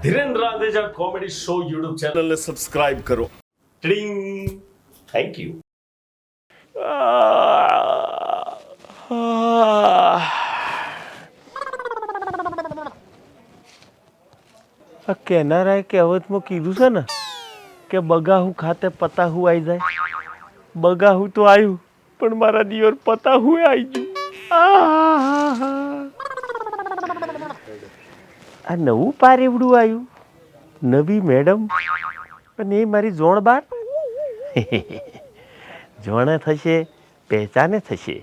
Dhiren રાંદેજા comedy show YouTube ચેનલને subscribe કરો. ટિંગ. Thank you. કેનારાએ કહેવતમાં કીધું છે ને કે બગાહું ખાતે પતાહું આવી જાય. બગાહું તો આવ્યું પણ મારા દિયોર પતાહું આવી ગયું. આ નવું પારેવડું આવ્યું, નવી મેડમ, અને એ મારી જોણ બાર. જોણે થશે, પહેચાને થશે,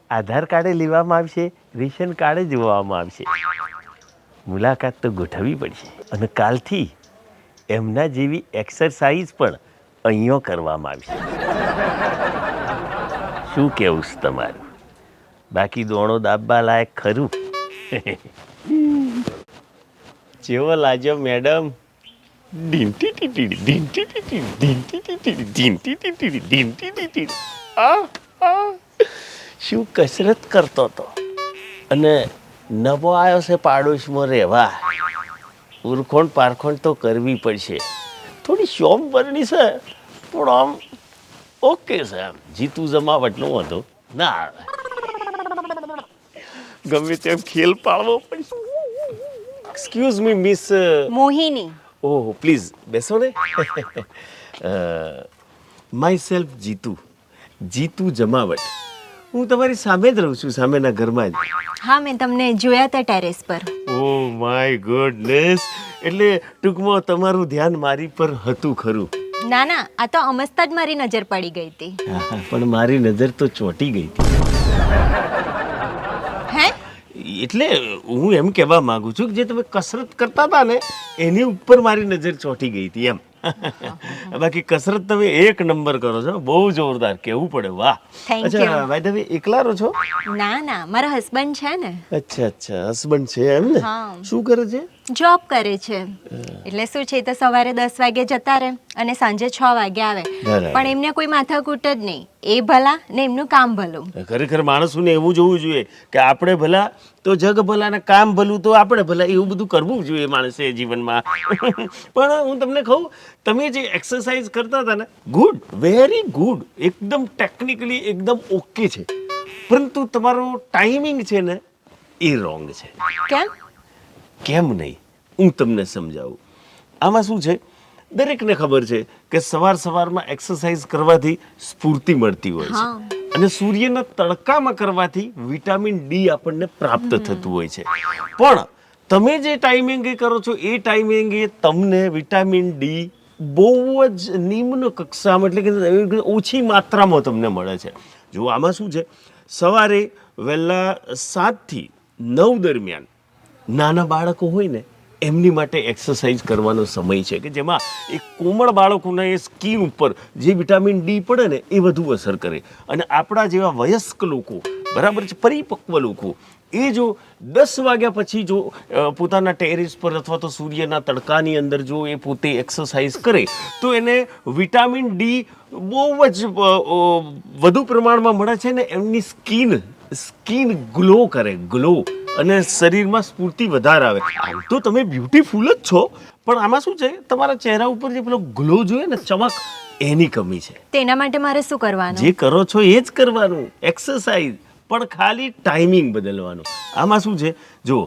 આધાર કાર્ડે લેવામાં આવશે, રેશન કાર્ડે જોવામાં આવશે. મુલાકાત તો ગોઠવવી પડશે અને કાલથી એમના જેવી એક્સરસાઇઝ પણ અહીંયા કરવામાં આવશે. શું કહેવું છે તમારું? બાકી દોણો દાબવા લાયક ખરું? જેવો લાજો મેડમ. શું કસરત કરતો હતો અને નવો આવ્યો છે પાડોશમાં રહેવા. ઉરખોણ પારખોણ તો કરવી પડશે. થોડી શોપ બની છે પણ આમ ઓકે છે. આમ જીતું જમાવટનો હતો ના આવે. ગમે તેમ ખેલ પાડવો પડશે. Excuse me miss Mohini. Oh please બેસો ને. My self Jitu. જીતુ જમાવટ. હું તમારી સામે જ રહું છું, સામેના ઘરમાં જ. હા, મેં તમને જોયા હતા ટેરેસ પર. Oh my goodness. એટલે ટૂંકમાં તમારું ધ્યાન મારી પર હતું ખરું? ના ના, આ તો અમસ્તા જ મારી નજર પડી ગઈ હતી. પણ મારી નજર તો ચોંટી ગઈ હતી. હે? એટલે હું એમ કહેવા માંગુ છું કે જે તમે કસરત કરતા હતા ને એની ઉપર મારી નજર ચોંટી ગઈ હતી એમ. બાકી કસરત તમે એક નંબર કરો છો, બહુ જોરદાર, કેવું પડે. વાહ. Thank અચ્છા you. ભાઈ તમે એકલા રહો છો? ના ના, મારા હસબન્ડ છે ને. અચ્છા અચ્છા, હસબન્ડ છે એમ ને? હા. શું કરે છે? જોબ કરે છે. એટલે શું છે, તો સવારે 10 વાગે જતા રહે અને સાંજે 6 વાગે આવે. બરાબર. પણ એમને કોઈ માથાકૂટ જ નહીં. એ ભલા ને એમનું કામ ભલું. ખરેખર માણસોને એવું જોવું જોઈએ કે આપણે ભલા તો જગ ભલા ને કામ ભલું તો આપણે ભલા, એવું બધું કરવું જોઈએ માણસે જીવનમાં. પણ હું તમને કહું, તમે જે એક્સરસાઇઝ કરતા હતા ને, ગુડ, વેરી ગુડ, એકદમ ટેકનિકલી એકદમ ઓકે છે. પરંતુ તમારો ટાઈમિંગ છે ને એ રોંગ છે. કેમ? કેમ નહીં, હું તમને સમજાવું. આમાં શું છે, દરેકને ખબર છે કે સવાર સવારમાં એક્સરસાઇઝ કરવાથી સ્ફૂર્તિ મળતી હોય છે. હા. અને સૂર્યના તડકામાં કરવાથી વિટામિન ડી આપણને પ્રાપ્ત થતું હોય છે. પણ તમે જે ટાઈમિંગે કરો છો એ ટાઈમિંગે તમને વિટામિન ડી બહુ જ નિમ્ન કક્ષામાં, એટલે કે ઓછી માત્રામાં તમને મળે છે. જો આમાં શું છે, સવારે વહેલા 7 થી 9 દરમિયાન નાના બાળકો હોય ને એમની માટે એક્સરસાઇઝ કરવાનો સમય છે કે જેમાં એ કોમળ બાળકોના એ સ્કિન ઉપર જે વિટામિન ડી પડે ને એ વધુ અસર કરે. અને આપણા જેવા વયસ્ક લોકો, બરાબર છે, પરિપક્વ લોકો, એ જો 10 વાગ્યા પછી જો પોતાના ટેરેસ પર અથવા તો સૂર્યના તડકાની અંદર જો એ પોતે એક્સરસાઇઝ કરે તો એને વિટામિન ડી બહુ જ વધુ પ્રમાણમાં મળે છે ને એમની સ્કિન ગ્લો કરે, ગ્લો, અને શરીરમાં સ્ફૂર્તિ વધારે આવે. આમ તો તમે બ્યુટીફુલ જ છો, પણ આમાં શું છે, તમારા ચહેરા ઉપર જે પેલો ગ્લો જોઈએ ને, ચમક, એની કમી છે. તેના માટે મારે શું કરવાનું? જે કરો છો એ જ કરવાનું, એક્સરસાઇઝ, પણ ખાલી ટાઈમિંગ બદલવાનું. આમાં શું છે, જો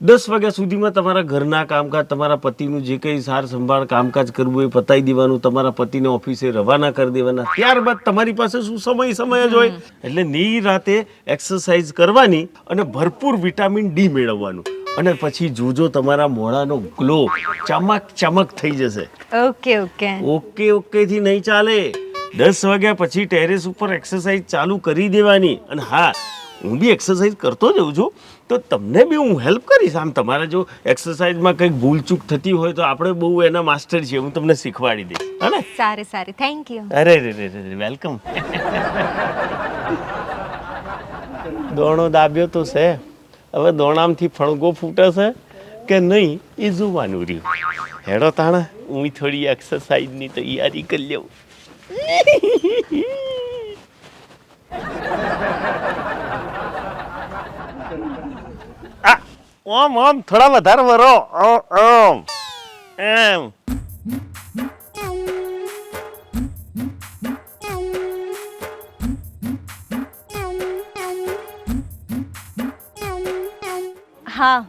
10 વાગ્યા સુધીમાં તમારા ઘરના કામકાજ, તમારા પતિનું જે કંઈ સાર સંભાળ કામકાજ કરવું એ પતાવી દેવાનું, તમારા પતિને ઓફિસે રવાના કરી દેવાના. ત્યારબાદ તમારી પાસે શું સમય જ હોય, એટલે નિરાતે એક્સરસાઇઝ કરવાની અને ભરપૂર વિટામિન ડી મેળવવાનું. અને પછી જોજો તમારા મોઢાનો ગ્લો ચમક થઈ જશે. Okay okay. ઓકે થી નહીં ચાલે. 10 વાગ્યા પછી ટેરેસ ઉપર એક્સરસાઇઝ ચાલુ કરી દેવાની. અને હા, હું બી એક્સરસાઇઝ કરતો જ હોઉં છું, તો તમને બી હું હેલ્પ કરીશ. આમ તમારે જો એક્સરસાઇઝમાં કંઈક ભૂલચૂક થતી હોય તો આપણે બહુ એના માસ્ટર છીએ, હું તમને શીખવાડી દઈશ. હા ને? સારી, થેન્ક યુ. અરે વેલકમ. દોણો દાબ્યો તો છે, હવે દોણામથી ફણગો ફૂટે છે કે નહીં એ જોવાનું રહ્યું. હેડો તાણા, હું થોડી એક્સરસાઇઝની તૈયારી કરી લઉં. ઓમ થોડા વધારે વરો. ઓમ એમ હા.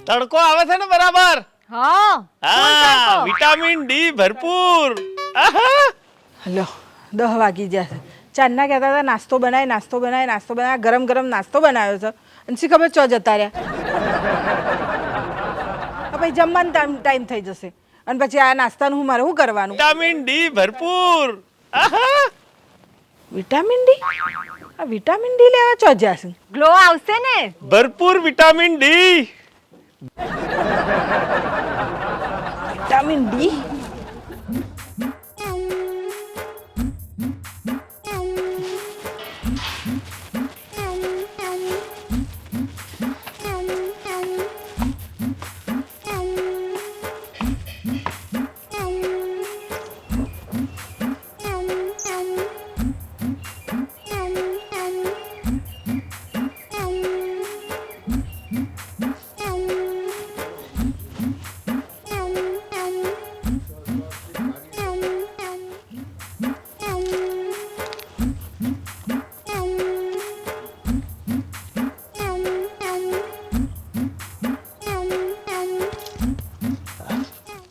તડકો આવે છે ને બરાબર? હા. હા, વિટામિન ડી ભરપૂર. આહા. લો 10 વાગી ગયા છે. ચાંદના કહેતા હતા નાસ્તો બનાય ગરમ ગરમ નાસ્તો બનાવ્યો છે અને શી ખબર ચો જતા રહ્યા પછી જમવાનો ટાઈમ થઈ જશે અને પછી આ નાસ્તાનું મારે શું કરવાનું? વિટામિન ડી ભરપૂર. આહા. Vitamin D? આ વિટામિન ડી લેવા ચો જશે? ગ્લો આવશે ને. ભરપૂર વિટામિન ડી. Vitamin D?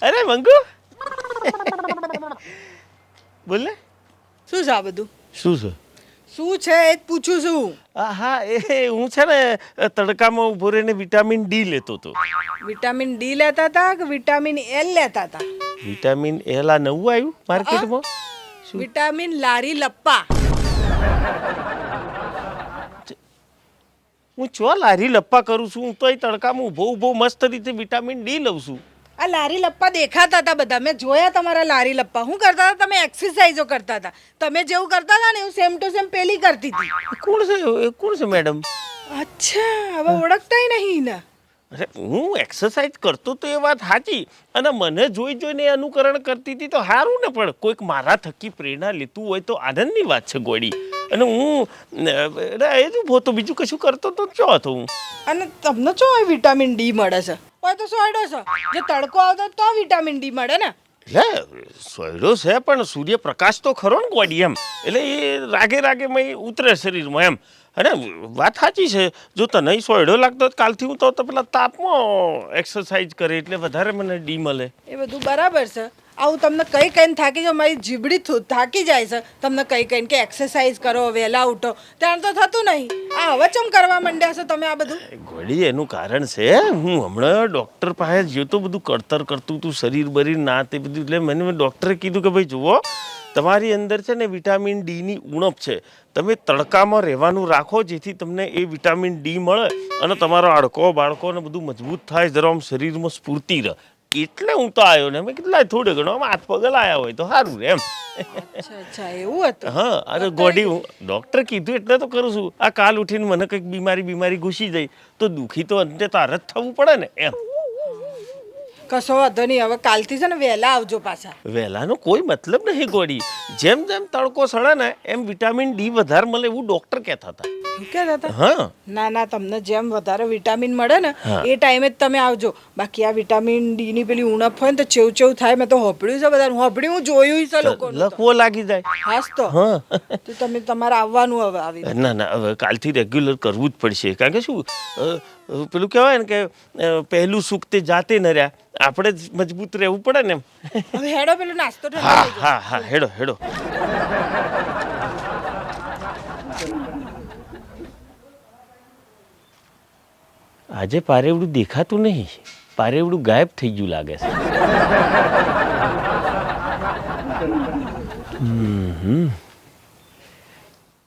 અરે મંગુ બોલ ને. શું છે આ બધું? શું છે? શું છે એ જ પૂછું છું. હા એ હું છે ને તડકામાં ઉભો રહીને વિટામિન ડી લેતો હતો. વિટામિન ડી લેતા હતા કે વિટામિન એલ લેતા હતા? વિટામિન એલ આ નવું આવ્યું માર્કેટમાં. વિટામિન લારી લપ્પા. હું ચો લારી લપ્પા કરું છું, હું તો અહીં તડકામાં ઊભો મસ્ત રીતે વિટામિન ડી લઉં છું. આ લારી લપ્પા દેખાતા હતા બધા, મેં જોયા તમારા લારી લપ્પા. શું કરતા હતા તમે? એક્સરસાઇઝો કરતા હતા. તમે જેવું કરતા હતા ને એવું સેમ ટુ સેમ પેલી કરતી હતી. કોણ છે મેડમ? અચ્છા, હવે ઓળખતાય નહીં ને. અરે હું એક્સરસાઇઝ કરતો તો એ વાત સાચી, અને મને જોઈને અનુકરણ કરતી હતી તો સારું ને, પણ કોઈક મારા થકી પ્રેરણા લેતું હોય તો આનંદની વાત છે ગોળી. અને હું એ જ ઉભો તો બીજું કશું કરતો તો ચો હતો હું. અને તમને ચો વિટામિન ડી મળે છે? હોય તો સોયડો છે, જો તડકો આવતો તો વિટામિન ડી મળે ને. એટલે સોયડો છે પણ સૂર્યપ્રકાશ તો ખરો ને ગોળી એમ, એટલે એ રાગે ઉતરે શરીરમાં એમ. અને વાત સાચી છે, જો તને સોયડો લાગતો કાલથી હું તો પેલા તાપમાં એક્સરસાઇઝ કરે એટલે વધારે મને ડી મળે. એ બધું બરાબર છે. આવું તમને કહીને થાકી જાઓ, મારી જીબડી થાકી જાય છે તમને કહીને કે એક્સરસાઇઝ કરો, વહેલા ઉઠો. ત્યાં તો થતું નહીં. આ હવે ચમ કરવા માંડ્યા છો તમે આ બધું? ગોળી એનું કારણ છે, હું હમણાં ડૉક્ટર પાસે જ્યો તો બધું કરતર કરતું તું, શરીર બરીર ના તે બધું, એટલે મને ડૉક્ટરે કીધું કે ભાઈ જુઓ, તમારી અંદર છે ને વિટામિન ડીની ઉણપ છે. તમે તડકામાં રહેવાનું રાખો જેથી તમને એ વિટામિન ડી મળે અને તમારો હાડકો બાળકો ને બધું મજબૂત થાય, જરા આમ શરીરમાં સ્ફૂર્તિ રહે. એટલે હું તો આવ્યો ને, મેં કેટલા થોડે ઘણો હાથ પગ લાયા હોય તો સારું રે એમ. અચ્છા એવું હતું? હા, અરે ગોડી હું ડૉક્ટર કીધું એટલે તો કરું છું. આ કાલ ઉઠીને મને કંઈક બીમારી ઘૂસી જાય તો દુઃખી તો અંતે તારે જ થવું પડે ને એમ. કશો વાંધો નહીં, હવે કાલથી છે ને વહેલા આવજો પાછા. વહેલાનો કોઈ મતલબ નહીં ગોડી, જેમ તડકો સડે ને એમ વિટામિન ડી વધારે મળે એવું ડૉક્ટર કહેતા હતા. કહેતા હતા? હા. ના તમને જેમ વધારે વિટામિન મળે ને એ ટાઈમે જ તમે આવજો. બાકી આ વિટામિન ડી ની પેલી ઉણપ હોય ને તો ચેવું થાય. મેં તો હોભળ્યું છે બધા, હું જોયું છે લોકો લખવો લાગી જાય. હાસ તો તમે તમારે આવવાનું હવે આવી. ના હવે કાલથી રેગ્યુલર કરવું જ પડશે, કારણ કે શું પેલું કહેવાય ને કે પહેલું સુખ તે જાતે ન રહ્યા, આપણે જ મજબૂત રહેવું પડે ને એમ. હવે હેડો પેલો નાસ્તો. હા હેડો. આજે પારેવડું દેખાતું નહીં, પારેવડું ગાયબ થઈ ગયું લાગે છે.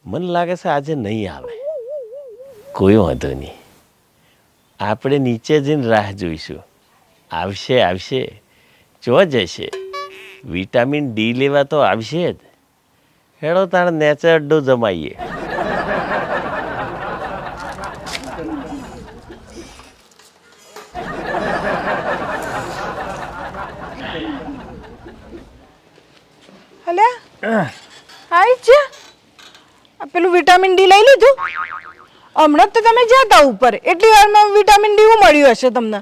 મને લાગે છે આજે નહીં આવે. કોઈ વાંધો નહીં, આપણે નીચે જઈને રાહ જોઈશું. આવશે જો જશે. વિટામિન ડી લેવા તો આવશે જ. હેડો તાણ નેચર અડ્ડો જમાઈએ. હાઈ છે પેલું વિટામિન ડી લઈ લીધું? હમણાં જ તો તમે જ્યાં હતા ઉપર એટલી વારમાં વિટામિન ડી મળ્યું હશે તમને.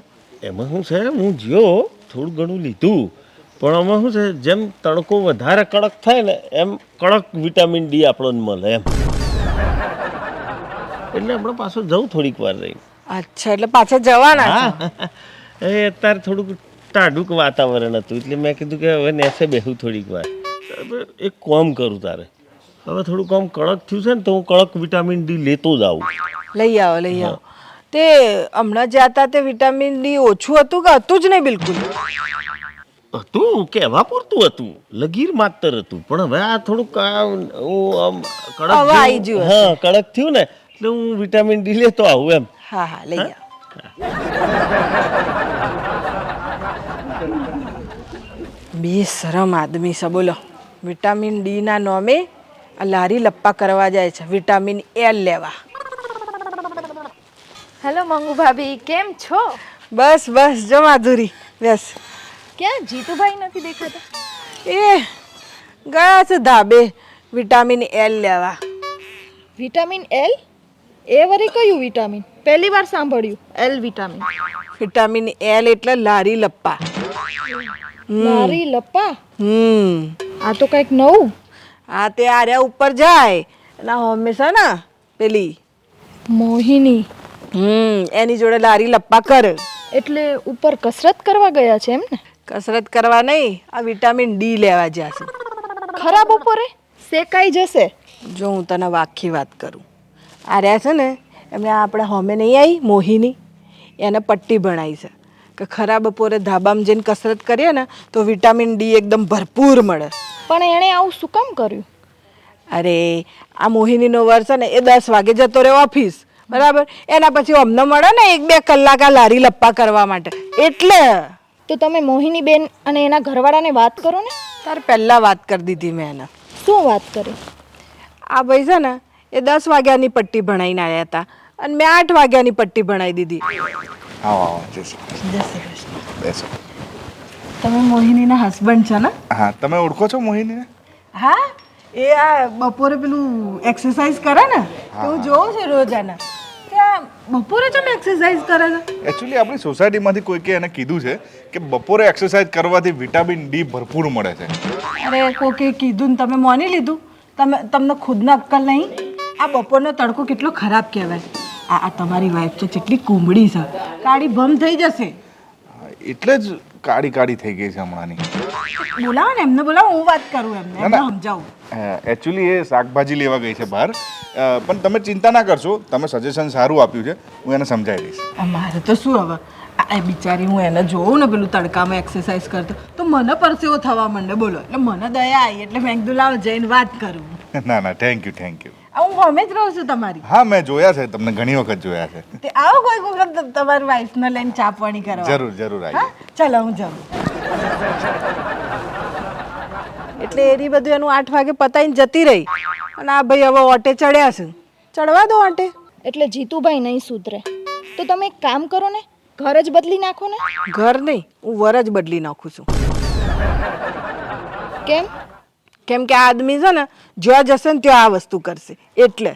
એમાં શું છે, હું જ્યો થોડું ઘણું લીધું, પણ આમાં શું છે, જેમ તડકો વધારે કડક થાય ને એમ કડક વિટામિન ડી આપણને મળે એમ. એટલે આપણે પાછું જવું થોડીક વાર રહી. અચ્છા, એટલે પાછા જવાના છો? હા, એ અત્યારે થોડુંક ટાઢુક વાતાવરણ હતું એટલે મેં કીધું કે હવે નેસે બેહું થોડીક વાર. એક કામ કરું તારે, હવે થોડું કામ કડક થયું છે ને તો હું કડક વિટામિન ડી લેતો જ આવું. લઈ આવો લઈ આવો. તે હમણાં જ્યાં હતા તે વિટામિન ડી ઓછું હતું કે હતું જ નહીં બિલકુલ? હતું, કહેવા પૂરતું હતું, લગીર માત્ર હતું, પણ હવે આ થોડુંક હું આમ કડક હવે આઈ ગયું હશે. હા કડક થયું ને એટલે હું વિટામિન ડી લેતો આવું એમ. હા હા લઈ આવો. બેશરમ આદમી છે બોલો. વિટામિન ડી ના નામે આ લારી લપ્પા કરવા જાય છે વિટામિન એલ લેવા. હેલો મંગુ ભાભી, કેમ છો? બસ બસ જો માધુરી બસ. ક્યાં જીતુભાઈ નથી દેખાતા? એ ગયા છે ધાબે વિટામિન એલ લેવા. Vitamin L? એ વળી કયું વિટામિન? પહેલી વાર સાંભળ્યું, એલ વિટામિન. વિટામિન એલ એટલે લારી લપ્પા. મારી લપ્પા, હમ આ તો કંઈક નવું. આ તે આર્યા ઉપર જાય એના હંમેશા ને પેલી મોહિની એની જોડે લારી લપ્પા કરે. એટલે ઉપર કસરત કરવા ગયા છે એમ ને? કસરત કરવા નહીં, આ વિટામિન ડી લેવા જ્યાં છે. ખરાબ બપોરે શેકાઈ જશે. જો હું તને આખી વાત કરું, આર્યા છે ને એમને આપણે હોમે નહીં આવી મોહિની, એને પટ્ટી ભણાવી છે કે ખરા બપોરે ધાબામાં જઈને કસરત કરીએ ને તો વિટામિન ડી એકદમ ભરપૂર મળે. પણ એણે આવું શું કામ કર્યું? અરે આ મોહિનીનો વર છે ને એ 10 વાગે જતો રહ્યો ઓફિસ, બરાબર? એના પછી અમને મળે ને 1-2 કલાક આ લારી લપ્પા કરવા માટે. એટલે તો તમે મોહિની બેન અને એના ઘરવાળાને વાત કરો ને. તારે પહેલાં વાત કરી દીધી મેં એને. શું વાત કરી? આ ભાઈ છે ને એ 10 વાગ્યાની પટ્ટી ભણાવીને આવ્યા હતા અને મેં 8 વાગ્યાની પટ્ટી ભણાવી દીધી. આવો આવો જય શ્રી કૃષ્ણ. જય શ્રી કૃષ્ણ. બેસો. તમે મોહિનીના હસબન્ડ છો ને? હા, તમે ઓળખો છો મોહિનીને? હા, એ આ બપોરે પેલું એક્સરસાઇઝ કરે ને તો હું જોઉં છું રોજાના. ત્યાં બપોરે તમે એક્સરસાઇઝ કરે છે? એકચ્યુઅલી આપણી સોસાયટીમાંથી કોઈકે એને કીધું છે કે બપોરે એક્સરસાઇઝ કરવાથી વિટામિન ડી ભરપૂર મળે છે. અરે કોકે કીધું ને તમે માની લીધું? તમને ખુદને અક્કલ નહીં? આ બપોરનો તડકો કેટલો ખરાબ કહેવાય. આ તમારી વાઈફ તો કેટલી કુંબળી છે, કાળી ભમ થઈ જશે. એટલે જ કાળી કાળી થઈ ગઈ છે હમણાંની. બોલાવો ને એમને, બોલાવો, હું વાત કરું એમને સમજાવું. એકચ્યુઅલી એ શાકભાજી લેવા ગઈ છે બહાર, પણ તમે ચિંતા ના કરશો, તમે સજેશન સારું આપ્યું છે, હું એને સમજાવી દઈશ. મારે તો શું હવે, આ બિચારી હું એને જોઉં ને પેલું તડકામાં એક્સરસાઇઝ કરતો તો મને પરસેવો થવા માંડે બોલો. એટલે મને દયા આવી એટલે મેં કીધું લાવ જઈને વાત કરું. ના ના, થેન્ક યુ થેન્ક યુ. હું હોમે જ રહું છું તમારી. હા, મેં જોયા છે તમને, ઘણી વખત જોયા છે. તે આવો કોઈ વખત તમારી વાઈફને લઈને ચા પાણી કરવા. જરૂર જરૂર હા આવીએ. ચાલો હું જાઉં. એટલે એની બધું એનું 8 વાગે પતાઈને જતી રહી અને આ ભાઈ હવે ઓટે ચડ્યા છે. ચડવા દો ઓટે. એટલે જીતુભાઈ નહીં સુધરે તો તમે એક કામ કરો ને, ઘર જ બદલી નાખો ને. ઘર નહીં, હું વર જ બદલી નાખું છું. કેમ? કેમ કે આ આદમી છે ને જ્યાં જશે ને ત્યાં આ વસ્તુ કરશે. એટલે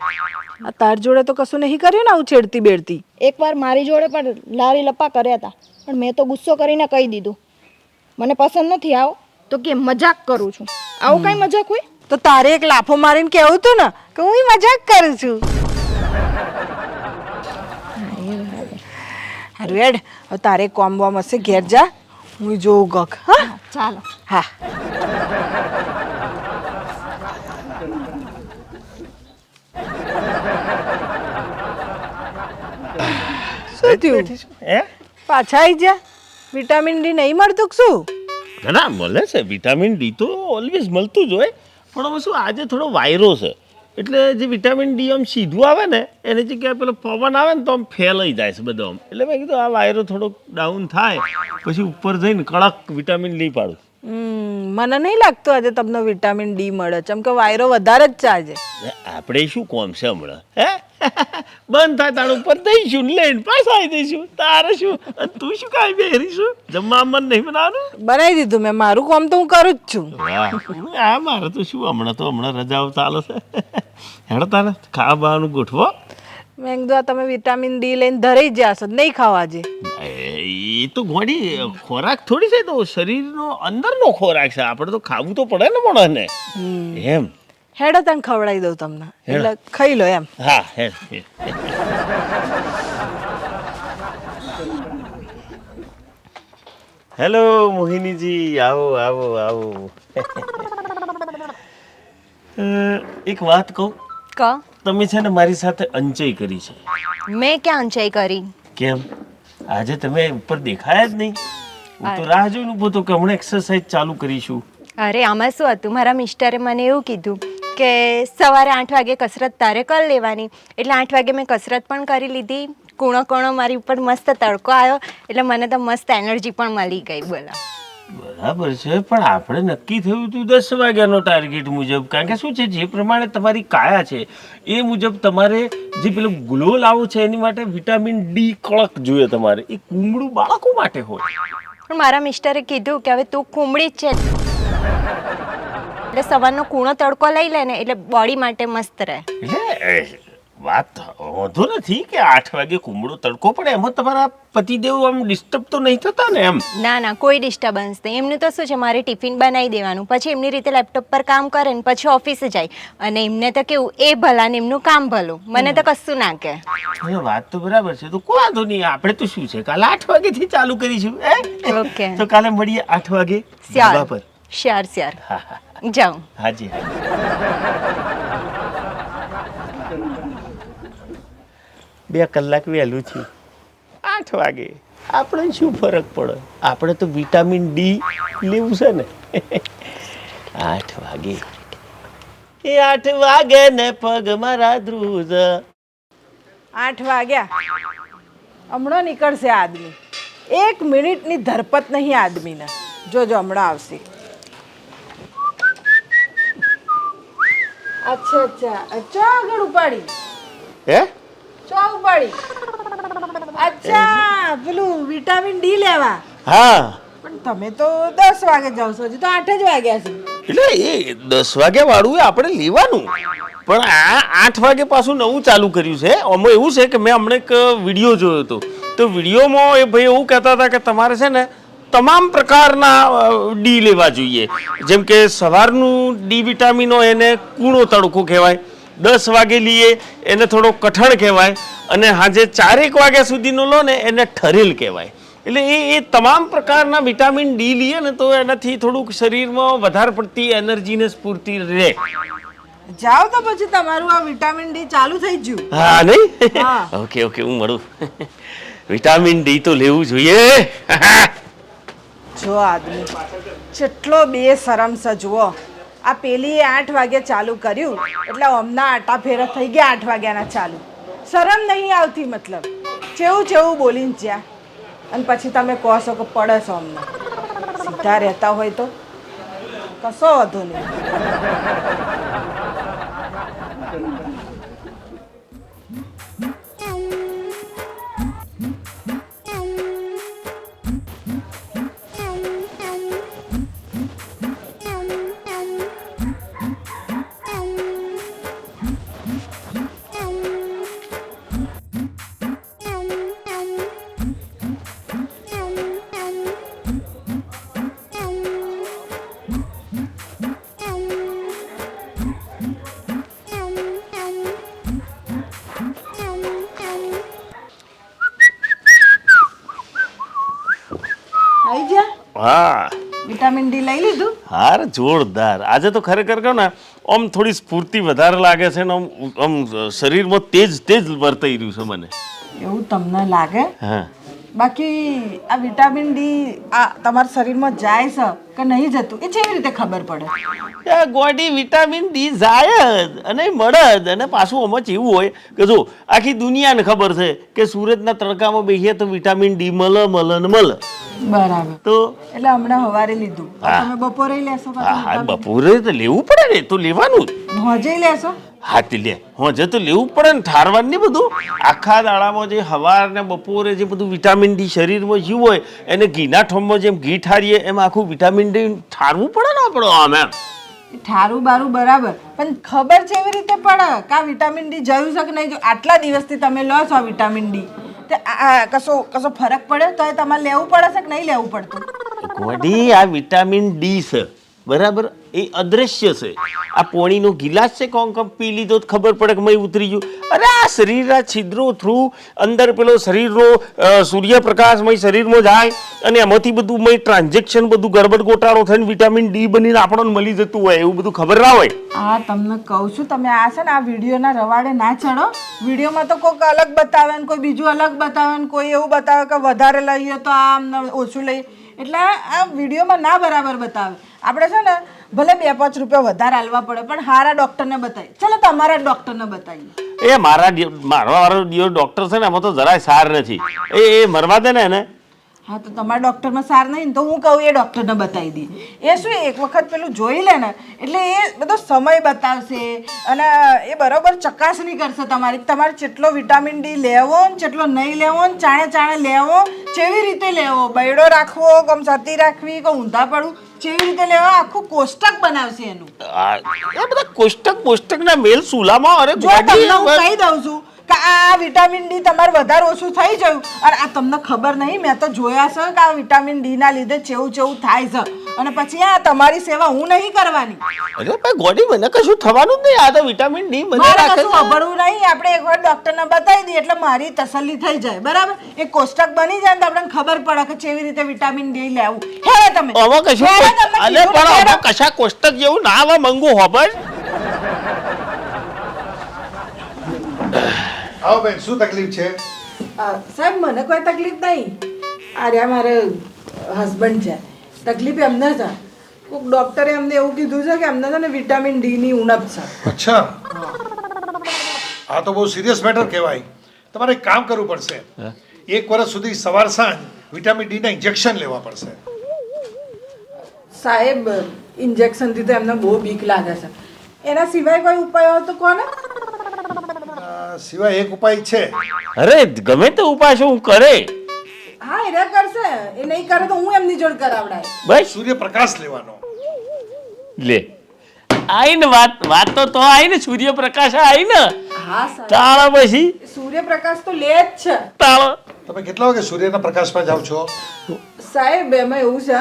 આ તાર જોડે તો કશું નહીં કર્યું ને આવું છેડતી બેડતી. એકવાર મારી જોડે પણ લારી લપ્પા કર્યા હતા, પણ મેં તો ગુસ્સો કરીને કહી દીધું મને પસંદ નથી. આવો તો કે મજાક કરું છું. આવું કઈ મજાક હોય? તો તારે એક લાફો મારીને કહેવું હતું ને કે હું મજાક કરું છું. હારું હેડ, હવે તારે કોમ બોમ હશે ઘેર જા, હું જોઉં ગક. હા ચાલો. હા. શું થયું? હે? પાછા આવી જા. વિટામિન ડી નહીં મળતું કે શું? ના ના, મળે છે વિટામિન ડી તો ઓલવેઝ મળતું જ હોય, પણ હવે શું આજે થોડો વાયરો છે એટલે જે વિટામિન ડી આમ સીધું આવે ને એની જગ્યાએ પેલો પવન આવે ને તો આમ ફેલાઈ જાય છે બધો આમ. એટલે મેં કીધું આ વાયરો થોડોક ડાઉન થાય પછી ઉપર જઈને કડક વિટામિન ડી પાડું. મને નહીં લાગતું આજે તમને વિટામિન ડી મળે છે, કેમ કે વાયરો વધારે જ ચાલે. આપણે શું કોમ છે હમણાં? હે બંધ થાય તાણ ઉપર દઈશું ને લઈને પાછા આવી દઈશું. તારે શું? અને તું શું કાંઈ બેરીશું? જમવા મન નહીં બનાવવાનું? બનાવી દીધું મેં, મારું કામ તો હું કરું જ છું. હા, મારે તો શું હમણાં રજાઓ ચાલે છે. હેડો તારે ખાવા બાવાનું ગોઠવો. મેં કીધું આ તમે વિટામિન ડી લઈને ધરાઈ જ જશો નહીં ખાઓ આજે. એ તો ગોડી ખોરાક થોડી છે, તો શરીરનો અંદરનો ખોરાક છે, આપણે તો ખાવું તો પડે ને માણસને એમ. હેડો તને ખવડાવી દઉં તમને એટલે ખાઈ લો એમ. હા હે હેલો મોહિનીજી, આવો આવો આવો. એક વાત કહું, ક તમે છે ને મારી સાથે અંચય કરી છે. મેં ક્યાં અંચાઈ કરી? કેમ આજે તમે ઉપર દેખાયા જ નહીં? હું તો રાહ જોઈને ઊભો હતો કે હમણાં એક્સરસાઇઝ ચાલુ કરીશું. અરે આમાં શું હતું, મારા મિસ્ટરે મને એવું કીધું કે સવારે 8 વાગે કસરત તારે કરી લેવાની. એટલે 8 વાગે મેં કસરત પણ કરી લીધી. કૂણો કૂણો મારી ઉપર મસ્ત તડકો આવ્યો એટલે મને તો મસ્ત એનર્જી પણ મળી ગઈ. બોલા બરાબર છે, પણ આપણે નક્કી થયું હતું 10 વાગ્યાનો ટાર્ગેટ મુજબ. કારણ કે શું છે, જે પ્રમાણે તમારી કાયા છે એ મુજબ તમારે જે પેલો ગ્લો લાવો છે એની માટે વિટામિન ડી કડક જોઈએ તમારે. એ કુમળું બાળકો માટે હોય. પણ મારા મિસ્ટરે કીધું કે હવે તું કુમળી જ છે એટલે સવારનો કૂણો તડકો લઈ લે ને એટલે બોડી માટે મસ્ત રહે. એટલે વાત વાંધો નથી કે 8 વાગે કુમળો તડકો પડે, એમાં તમારા પતિદેવ આમ ડિસ્ટર્બ તો નહીં થતા ને એમ? ના ના, કોઈ ડિસ્ટર્બન્સ નહીં. એમનું તો શું છે, મારે ટિફિન બનાવી દેવાનું, પછી એમની રીતે લેપટોપ પર કામ કરે ને પછી ઓફિસે જાય. અને એમને તો કેવું, એ ભલા ને એમનું કામ ભલું, મને તો કશું ના કહે. વાત તો બરાબર છે, તો કોઈ વાંધો નહીં. આપણે તો શું છે, કાલે 8 વાગેથી ચાલુ કરીશું. ઓકે, તો કાલે મળીએ 8 વાગે શ્યોર ધાબા પર. Sure sure. હા હા જાઉં. હાજી. 2 કલાક વહેલું થયું. 8 વાગે આપણે શું ફરક પડે? આપણે તો વિટામિન ડી લેવું છે ને. 8 વાગે એ 8 વાગે ને પગ મારા ધ્રુજ. 8 વાગ્યા હમણાં નીકળશે આદમી. 1 મિનિટની ધરપત નહીં આદમીને. જોજો હમણાં આવશે. અચ્છા અચ્છા અચ્છા, આગળ ઉપાડી હે ચો ઉપાડી. અચ્છા, પેલું વિટામિન ડી લેવા. હા, પણ તમે તો 10 વાગે જાવ છો, હજી તો 8 જ વાગ્યા છે. એટલે એ 10 વાગ્યા વાળું એ આપણે લેવાનું, પણ આ 8 વાગે પાછું નવું ચાલુ કર્યું છે. આમાં એવું છે કે મેં હમણાં એક વિડીયો જોયો હતો, તો વિડીયોમાં એ ભાઈ એવું કહેતા હતા કે તમારે છે ને તમામ પ્રકારના ડી લેવા જોઈએ. જેમ કે સવારનું ડી વિટામિન હોય એને કૂણો તડકો કહેવાય, 10 વાગે લઈએ એને થોડો કઠણ કહેવાય, અને સાંજે 4 વાગ્યા સુધીનો લો ને એને ઠરેલ કહેવાય. એટલે એ તમામ પ્રકારના વિટામિન ડી લઈએ ને તો એનાથી થોડુંક શરીરમાં વધારે પડતી એનર્જી ને સ્ફૂર્તિ રહે. જાઓ તો પછી તમારું આ વિટામિન ડી ચાલુ થઈ ગયું. હા નહીં? હા. ઓકે ઓકે, હું મળું. વિટામિન ડી તો લેવું જોઈએ. જો આદમી જેટલો બેશરમ છે જુઓ. આ પેલી 8 વાગે ચાલુ કર્યું એટલે અમના આટા ફેરા થઈ ગયા 8 વાગ્યાના ચાલુ. શરમ નહીં આવતી, મતલબ ચેવું ચેવું બોલીને જ્યાં, અને પછી તમે કહો છો કે પડે છો અમને. સીધા રહેતા હોય તો કશો વાંધો નહીં. આવી જા. હા, વિટામિન ડી લઈ લીધું. હાર જોરદાર. આજે તો ખરેખર કહો ને આમ થોડી સ્ફૂર્તિ વધારે લાગે છે ને આમ શરીરમાં તેજ તેજ વર્તાઈ રહ્યું છે મને. એવું તમને લાગે? હા, બાકી આ વિટામિન ડી આ તમારા શરીરમાં જાય છે કે નહીં જતું એ કેવી રીતે ખબર પડે? આ ગોડી વિટામિન ડી જાય જ અને મળે જ. અને પાછું આમાં એવું હોય કે જો આખી દુનિયાને ખબર છે કે સુરતના તડકામાં બેસીએ તો વિટામિન ડી મળે મળે ને મળે. બરાબર. તો એટલે હમણાં સવારે લીધું. તમે બપોરે લેશો હા હા, બપોરે તો લેવું પડે ને, તો લેવાનું જ. હોજે લેશો? હા તે લે, હોજે તો લેવું પડે ને, ઠારવાનું નહીં બધું. આખા દાડામાં જે સવાર ને બપોરે જે બધું વિટામિન ડી શરીરમાં જીવ હોય એને ઘીના ઠોમમાં જેમ ઘી ઠારીએ એમ આખું વિટામિન ડી ઠારવું પડે ને આપણે આમ એમ. એ ઠારું બારું બરાબર, પણ ખબર છે એવી રીતે પડે કે આ વિટામિન ડી જોયું છે કે નહીં. જો આટલા દિવસથી તમે લો છો વિટામિન ડી, તે કશો ફરક પડે તો એ તમારે લેવું પડે છે કે નહીં લેવું પડતું? ગોડી, આ વિટામિન ડી છે બરાબર, એ અદ્રશ્ય છે. આ પોણીનો ગિલાસ છે કોણ પી લીધો તો ખબર પડે કે મય ઉતરી ગયું. અરે આ શરીરના છિદ્રો થ્રુ અંદર પેલો શરીરનો સૂર્યપ્રકાશ મય શરીરમાં જાય અને એમાંથી બધું મય ટ્રાન્ઝેક્શન બધું ગરબડ ગોટાળો થઈને વિટામિન ડી બનીને આપણને મળી જતું હોય, એવું બધું ખબર ના હોય. આ તમને કહું છું, તમે આ છે ને આ વિડીયોના રવાડે ના ચડો. વિડીયોમાં તો કોઈક અલગ બતાવે ને કોઈ બીજું અલગ બતાવે ને કોઈ એવું બતાવે કે વધારે લઈએ તો આમ ઓછું લઈએ, એટલે આ વિડીયોમાં ના બરાબર બતાવે. આપણે છે ને ભલે 2-5 રૂપિયા વધારે હાલવા પડે પણ સારા ડૉક્ટરને બતાવીએ. ચાલો તમારા ડૉક્ટરને બતાવીએ. એ મારો ડૉક્ટર છે ને એમાં તો જરાય સાર નથી. એ મરવા દે ને એને. હા, તો તમારા ડૉક્ટરમાં સાર નહીં ને તો હું કહું એ ડૉક્ટરને બતાવી દઈએ. એ શું એક વખત પેલું જોઈ લે ને એટલે એ બધો સમય બતાવશે અને એ બરાબર ચકાસણી કરશે તમારે જેટલો વિટામિન ડી લેવો ને જેટલો નહીં લેવો ને ચાણે લેવો, કેવી રીતે લેવો, બૈડો રાખવો, કમ સતી રાખવી, કે ઊંધા પડવું, કેવી રીતે લેવા, આખું કોષ્ટક બનાવશે એનું. એ બધા કોષ્ટક ના મેલ સુલામાં. અરે જો તમને હું કહી દઉં છું કે આ વિટામિન ડી તમારે વધારે ઓછું થઈ ગયું અને આ તમને ખબર નહીં, મેં તો જોયા છે કે આ વિટામિન ડી ના લીધે ચેવું થાય છે અને પછી આ તમારી સેવા હું નહીં કરવાની. અરે ભાઈ ગોડી, મને કશું થવાનું જ નહીં. આ તો વિટામિન ડી મને મારે રાખે કશું ખબરવું નહીં. આપણે એકવાર ડોક્ટરને બતાવી દઈએ એટલે મારી તસલ્લી થઈ જાય. બરાબર, એક કોષ્ટક બની જાય ને તો આપણને ખબર પડે કે કેવી રીતે વિટામિન ડી લેવું. હે તમે આમાં કશું અલે પણ આમાં કશા કોષ્ટક જેવું ના આવે મંગુ હોબર. આવો બેન, શું તકલીફ છે? સાહેબ મને કોઈ તકલીફ નહીં. આ રહ્યા મારે હસબન્ડ છે, તકલીફ એમને છે. કોઈક ડૉક્ટરે એમને એવું કીધું છે કે એમને છે ને વિટામિન ડી ની ઉણપ છે. અચ્છા, આ તો બહુ સિરિયસ મેટર કહેવાય. તમારે એક કામ કરવું પડશે. 1 વર્ષ સુધી સવાર સાંજ વિટામિન ડી ના ઇન્જેક્શન લેવા પડશે. સાહેબ ઇન્જેક્શનથી તો એમને બહુ બીક લાગે છે. એના સિવાય કોઈ ઉપાય હોય તો કોને? સિવાય એક ઉપાય છે. અરે ગમે તે ઉપાય શું કરે. હા, એ કરશે. એ નહીં કરે તો હું એમની જોડ કરાવડાય. બસ સૂર્યપ્રકાશ લેવાનો. લે આઈ ને વાત તો આઈ ને, સૂર્યપ્રકાશ આઈ ને. હા સાહેબ, તાળા પછી સૂર્યપ્રકાશ તો લે જ છે. તાળા તમે કેટલા વાગે સૂર્યના પ્રકાશમાં જાઓ છો? સાહેબ એમાં એવું છે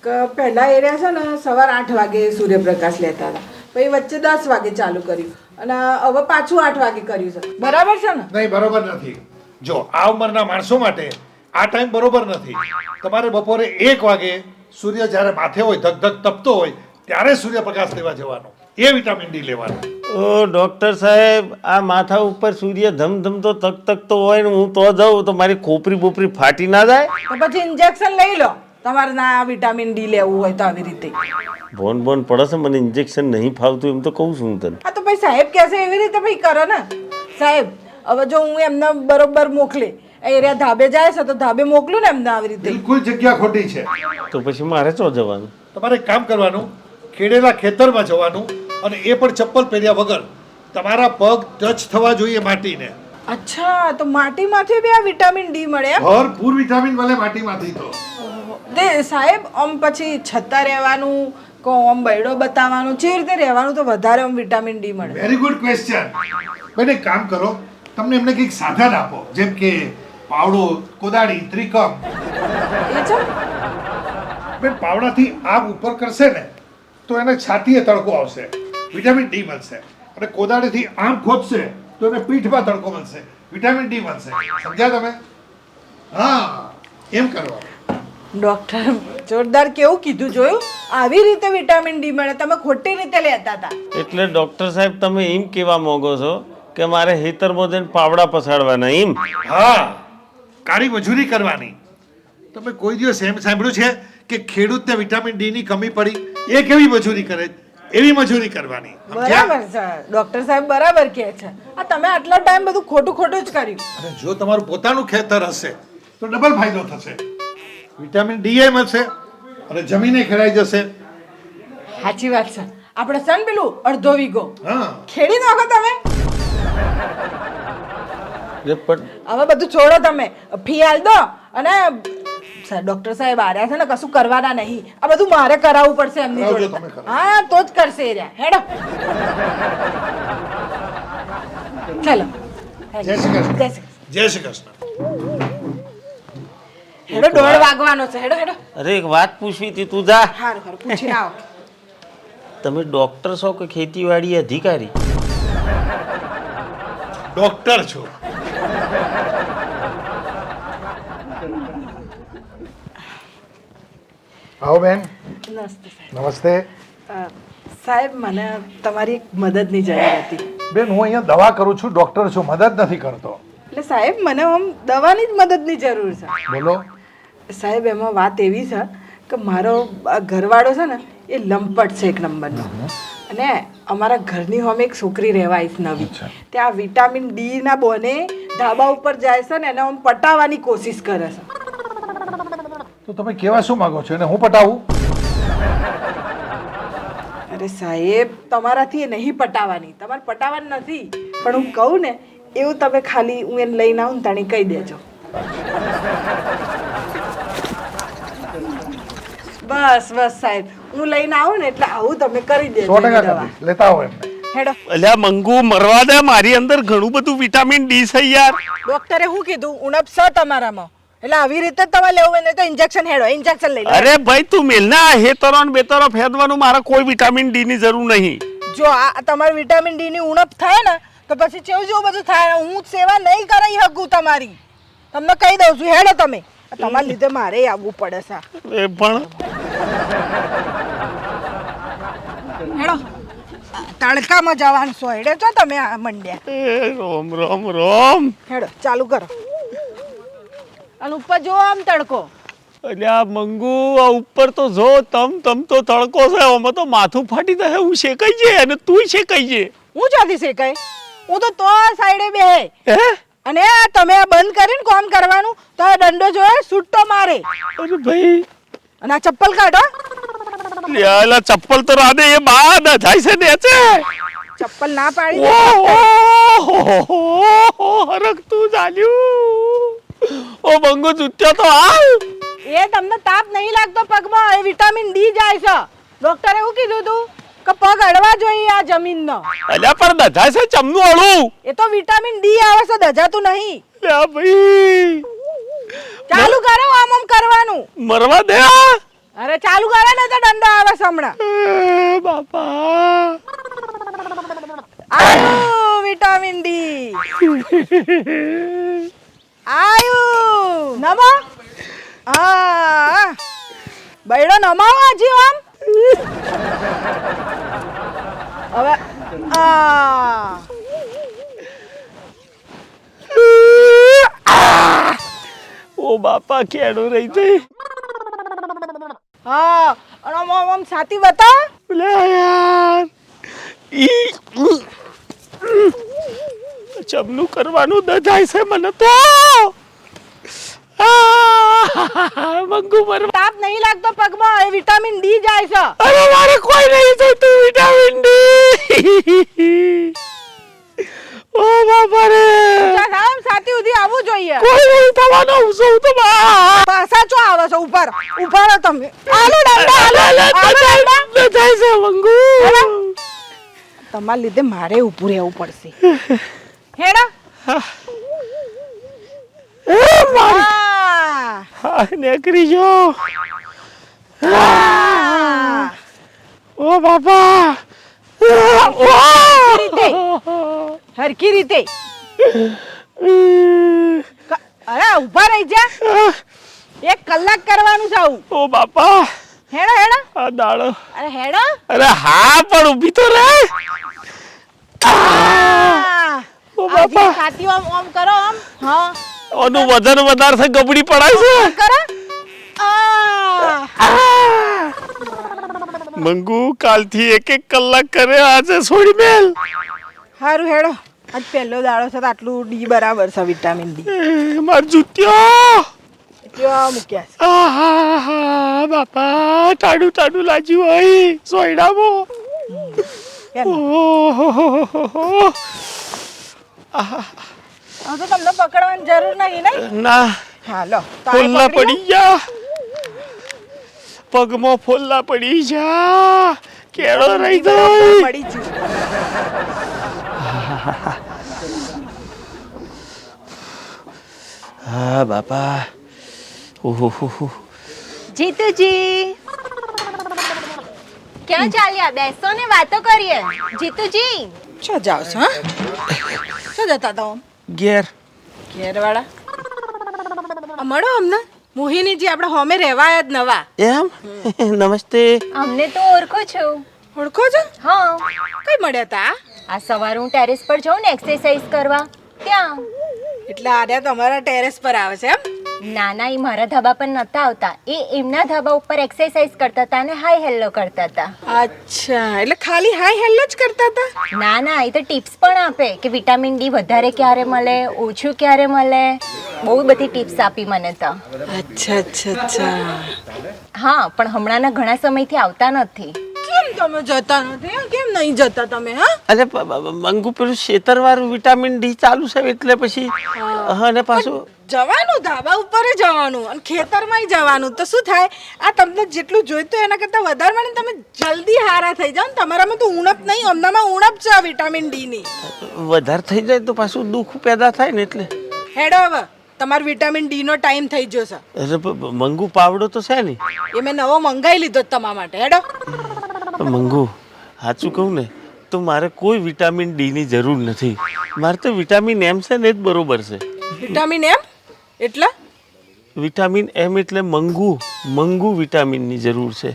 કે પહેલા એરિયા છે ને સવાર 8 વાગે સૂર્યપ્રકાશ લેતા હતા, પછી વચ્ચે 10 વાગે ચાલુ કર્યું અને હવે પાછું 8 વાગે કર્યું છે. બરાબર છે ને? નહીં, બરોબર નથી. જો આ ઉંમરના માણસો માટે આ ટાઈમ બરોબર નથી. તમારે બપોરે 1 વાગે સૂર્ય જ્યારે માથે હોય, ધગધગ તપતો હોય ત્યારે સૂર્યપ્રકાશ લેવા જવાનો. એ વિટામિન ડી લેવાનું. ઓ ડોક્ટર સાહેબ, આ માથા ઉપર સૂર્ય ધમધમતો તકતો હોય ને હું તો જાઉં તો મારી ખોપરી બોપરી ફાટી ના જાય? તો પછી ઇન્જેક્શન લઈ લો તમારે ના વિટામિન ડી લેવું હોય તો. આવી રીતે બોન પડે છે, મને ઇન્જેક્શન નહીં ફાવતું એમ તો કહું છું તને. હા, તો ભાઈ સાહેબ કહેશે એવી રીતે ભાઈ કરો ને. સાહેબ હવે જો હું એમને બરોબર મોકલે, એરિયા ધાબે જાય છે તો ધાબે મોકલું ને એમને આવી રીતે. બિલકુલ જગ્યા ખોટી છે. તો પછી મારે ચો જવાનું? તમારે એક કામ કરવાનું, ખેડેલા ખેતરમાં જવાનું અને એ પણ ચપ્પલ પહેર્યા વગર. તમારા પગ ટચ થવા જોઈએ માટીને. અચ્છા, તો માટીમાંથી બી આ વિટામિન ડી મળે એમ? ભરપૂર વિટામિન મળે માટીમાંથી. તો તે સાહેબ આમ પછી છતાં રહેવાનું, આમ બૈડો બતાવવાનું, જે રીતે રહેવાનું તો વધારે આમ વિટામિન ડી મળે. Very good question. બેન એક કામ કરો, તમને એમને કંઈક સાધન આપો, જેમ કે પાવડો, કોદાળી, ત્રિકમ. એ છે બેન પાવડાથી આગ ઉપર કરશે ને તો એને છાતીએ તડકો આવશે, વિટામિન ડી મળશે. અને કોદાળીથી આમ ખોદશે તો એને પીઠમાં તડકો મળશે, વિટામિન ડી મળશે. સમજ્યા તમે? હા, એમ કરવાનું. ડોક્ટર જોરદાર કેવું કીધું, જોયું? આવી રીતે વિટામિન ડી મળે, તમે ખોટી રીતે લેતા હતા. એટલે ડોક્ટર સાહેબ તમે એમ કહેવા માંગો છો કે મારે હેતરમાં જઈને પાવડા પસાડવાના એમ? હા, કાળી મજૂરી કરવાની. તમે કોઈ દિવસ એમ સાંભળ્યું છે કે ખેડૂતને વિટામિન ડી ની કમી પડી? એ કેવી મજૂરી કરે? એવી મજૂરી કરવાની. બરાબર છે ડોક્ટર સાહેબ, બરાબર કહે છે. આ તમે આટલો ટાઈમ બધું ખોટું જ કર્યું. અને જો તમારું પોતાનું ખેતર હશે તો ડબલ ફાયદો થશે. વિટામિન ડી એ મળશે અને જમીને ખેડાઈ જશે. સાચી વાત છે. આપણે છે ને પેલું અડધો વીઘો હા, ખેડી નાખો તમે. પણ હવે બધું છોડો તમે, ફી હાલ દો અને ડોક્ટર સાહેબ આર્યા છે ને કશું કરવાના નહીં. આ બધું મારે કરાવવું પડશે એમની કરાવજો જોડે. તમે, કરાવજો. હા તો જ કરશે એ રહ્યા. હેડો ચાલો જય શ્રી કૃષ્ણ. જય શ્રી કૃષ્ણ. જય શ્રી કૃષ્ણ. હેડો 1:30 વાગવાનો છે. હેડો હેડો. અરે એક વાત પૂછવી હતી, તું જા. હારું હારું પૂછીને આવો. તમે ડોક્ટર છો કે ખેતીવાડી અધિકારી? ડોક્ટર છું. આવો બેન. નમસ્તે સાહેબ. નમસ્તે. સાહેબ મને તમારી એક મદદની જરૂર હતી. બેન હું અહીંયા દવા કરું છું, ડોક્ટર છું, મદદ નથી કરતો. એટલે સાહેબ મને આમ દવાની જ મદદની જરૂર છે. બોલો. સાહેબ એમાં વાત એવી છે કે મારો આ ઘરવાળો છે ને એ લંપટ છે એક નંબરનો. અને અમારા ઘરની સામે એક છોકરી રહેવા આવીશ નવી. ત્યાં વિટામિન ડી ના બોને ધાબા ઉપર જાય છે ને એને આમ પટાવવાની કોશિશ કરે છે. તો તમે કેવા શું માંગો છો? એને હું પટાવું? અરે સાહેબ તમારાથી એ નહીં પટાવવાની, તમારે પટાવવાની નથી, પણ હું કહું ને એવું તમે ખાલી હું એને લઈને આવું ને તાણી કહી દેજો. બસ બસ સાહેબ હું લઈને આવું ને એટલે આવું તમે કરી દેજો. 100% એની દવા. કરી. લેતા આવો એમને. હેડો. અલ્યા મંગુ, મરવા દે, મારી અંદર ઘણું બધું વિટામિન ડી છે યાર. ડોક્ટરે શું કીધું? ઉણપ છે તમારામાં, એટલે આવી રીતે જ તમારે લેવું હોય ને તો ઇન્જેક્શન. હેડો ઇન્જેક્શન લઈ લો. અરે ભાઈ તું મેલના હેતરો ને બેતરો ફેદવાનું, મારે કોઈ વિટામિન ડી ની જરૂર નહીં. જો આ તમારે વિટામિન ડી ની ઉણપ થાય ને તો પછી જેવું જેવું બધું થાય. હું સેવા નહીં કરાવી શકું તમારી, તમને કહી દઉં છું. હેડો તમે. તમારા લીધે મારે આવવું પડે છે. એ પણ હેડો તડકામાં જવાનું છો. હેડે છો તમે આ મંડ્યા. એ રોમ રોમ રોમ. હેડો ચાલુ કરો. અને ઉપર જો આમ તડકો. અલ્યા મંગુ, આ ઉપર તો જો તમ તો તડકો છે, આમાં તો માથું ફાટી જાય. હું શેકાઈ છે અને તું શેકાઈ છે. હું ચાથી શેકાય? હું તો સાઈડે બે. હે? અને આ તમે આ બંધ કરીને કામ કરવાનું તો આ દંડો જોયે છૂટો મારે. અરે ભાઈ, અને આ ચપ્પલ કાઢો. યાલા ચપ્પલ તો રાધે એ બાદ જાય છે ને છે. ચપ્પલ ના પાડી. ઓહો હરક તું ચાલ્યું. ઓ મંગુ જુત્યો તો હાલ. એ તમને તાપ નહીં લાગતો પગમાં? એ વિટામિન ડી જાય છે. ડોક્ટરે એવું કીધું તું કે પગ અડવા જોઈએ આ જમીનનો. અલ્યા પણ દજાય છે ચમનું અળું. એ તો વિટામિન ડી આવે છે, દજાતું નહીં. યા ભાઈ, ચાલુ કરો આમ આમ કરવાનું. મરવા દે. અરે ચાલુ કરે ને તો દંડો આવે છે હમણાં. એ બાપા, આયુ વિટામિન ડી. આયુ નમો. હા બૈડો નમાવો હજી આમ. હવે ઓ બાપા કેડો રહી જઈ. હા અને આમ આમ આમ છાતી બતા. લે યાર, ચમનું કરવાનું દજાય છે મને તો. મંગુ મરવા. તાપ નહીં લાગતો પગમાં? એ વિટામિન ડી જાય છે. અરે મારે કોઈ નહીં જોઈતું વિટામિન ડી. ઓ બાપા રે, આમ છાતી સુધી આવવું જોઈએ. કોઈ નહીં થવાનો. હું સૌ તો પાછા ચો આવે છે ઉપર. ઉભા રહો તમે. આલો દંડા, આલો દંડા. દજાય છે મંગુ. તમારા લીધે મારે ઊભું રહેવું પડશે. હેડા. હા નેકરી જો. ઓ બાપા, હરકી રીતે. અરે ઉભા રહી જા. 1 કલાક કરવાનું છે આવું. ઓ બાપા, હેડો હેડો. આ દાડો. અરે હેડો. અરે હા પણ ઊભી તો રહે. ઓ બાપા, છાતી આમ આમ કરો આમ. હા ઓનું વજન વધારે છે, ગબડી પડાય છે. કરો. મંગુ કાલથી 1 કલાક કરે, આજે છોડી મેલ. સારું હેડો. આજ પહેલો દાડો છે તો આટલું ડી બરાબર છે વિટામિન ડી. માર જુત્યો. જો મૂક્યા છે. આહા બાપા, ટાડું ટાડું લાગ્યું હોય સોયડામાં. ઓહો, હવે તો તમને પકડવાની જરૂર નહીં ને? ના હા લો. ખુલ્લા પડી ગયા. પગમાં ફોલ્લા પડી જા કેળો રહી જાય મળી ગયું. હા બાપા ઓહો જીતુજી ક્યાં ચાલ્યા? બેસો ને વાતો કરીએ. જીતુજી શું જાવ છો હા શું જતા હતા આમ ઘેર ઘેરવાળા મળો અમને મોહિનીજી આપણે હોમે રહેવા આયા જ નવા એમ નમસ્તે અમને તો ઓળખો છો. ઓળખો છો હા, કઈ મળ્યા તા આ સવારે હું ટેરેસ પર જાઉં ને એક્સરસાઇઝ કરવા ત્યાં. એટલે આર્યા તમારા ટેરેસ પર આવે છે એમ ના ના, એ મારા ધાબા પર નતા આવતા. એ એમના ધાબા ઉપર એક્સરસાઇઝ કરતા હતા અને હાય હેલો કરતા હતા. અચ્છા એટલે ખાલી હાય હેલો જ કરતા હતા ના ના, એ તો ટિપ્સ પણ આપે કે વિટામિન ડી વધારે ક્યારે મળે, ઓછું ક્યારે મળે. બહુ બધી ટિપ્સ આપી મને તો. અચ્છા અચ્છા અચ્છા હા, પણ હમણાંના ઘણા સમયથી આવતા નથી. કેમ તમે જતા નથી કેમ નહીં જતા તમે હા અરે મંગુ પેલું શેતરવાળું વિટામિન ડી ચાલુ છે એટલે પછી અને પાછું જવાનું ધાબા ઉપર જવાનું અને ખેતરમાં જવાનું તો શું થાય આ તમને જેટલું જોઈતું એના કરતાં વધારે મને તમે જલ્દી હારા થઈ જાવ ને તમારામાં તો ઉણપ નહીં અમનામાં ઉણપ છે વિટામિન ડી ની વધારે થઈ જાય તો પાછું દુઃખ પેદા થાય ને એટલે હેડો હવે તમારો વિટામિન ડી નો ટાઈમ થઈ ગયો છે અરે મંગુ પાવડો તો છે ને એ મેં નવો મંગાવી લીધો તમારા માટે હેડો મંગુ સાચું કહું ને તો મારે કોઈ વિટામિન ડી ની જરૂર નથી. મારે તો વિટામિન એમ છે ને જ બરોબર છે. વિટામિન એમ એટલે વિટામિન એમ એટલે મંગુ વિટામિન ની જરૂર છે.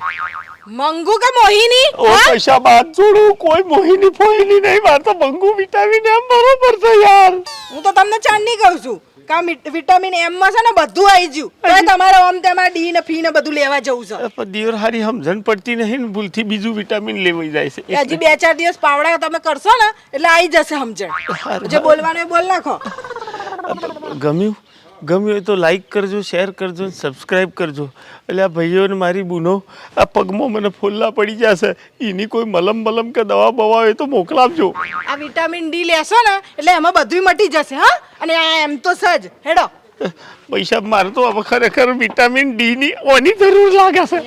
મંગુ કે મોહિની ઓ પૈસા બાદ છોડું કોઈ મોહિની ફોહિની નહીં મારે તો મંગુ વિટામિન એમ બરોબર છે યાર. હું તો તમને ચાંદની કહું છું કા વિટામિન એમ માં છે ને બધું આવી ગયું તો તમારે આમ તેમાં ડી ને ફી ને બધું લેવા જવું છે પણ દિયોર હારી સમજણ પડતી નહીં ને ભૂલથી બીજું વિટામિન લેવાઈ જાય છે. એ હજી 2-4 દિવસ પાવડા તમે કરશો ને એટલે આવી જશે સમજણ જે બોલવાનું એ બોલ નાખો ગમ્યું હોય તો લાઈક કરજો, શેર કરજો, સબસ્ક્રાઈબ કરજો. એટલે આ ભાઈઓ ને મારી બુનો આ પગમાં મને ફોલ્લા પડી જશે એની કોઈ મલમ કે દવા બવા હોય તો મોકલાવજો. આ વિટામિન ડી લેશો ને એટલે એમાં બધું મટી જશે હા અને આ એમ તો સજ હેડો પૈસા મારે તો હવે ખરેખર વિટામિન ડી ની ઓની જરૂર લાગે છે.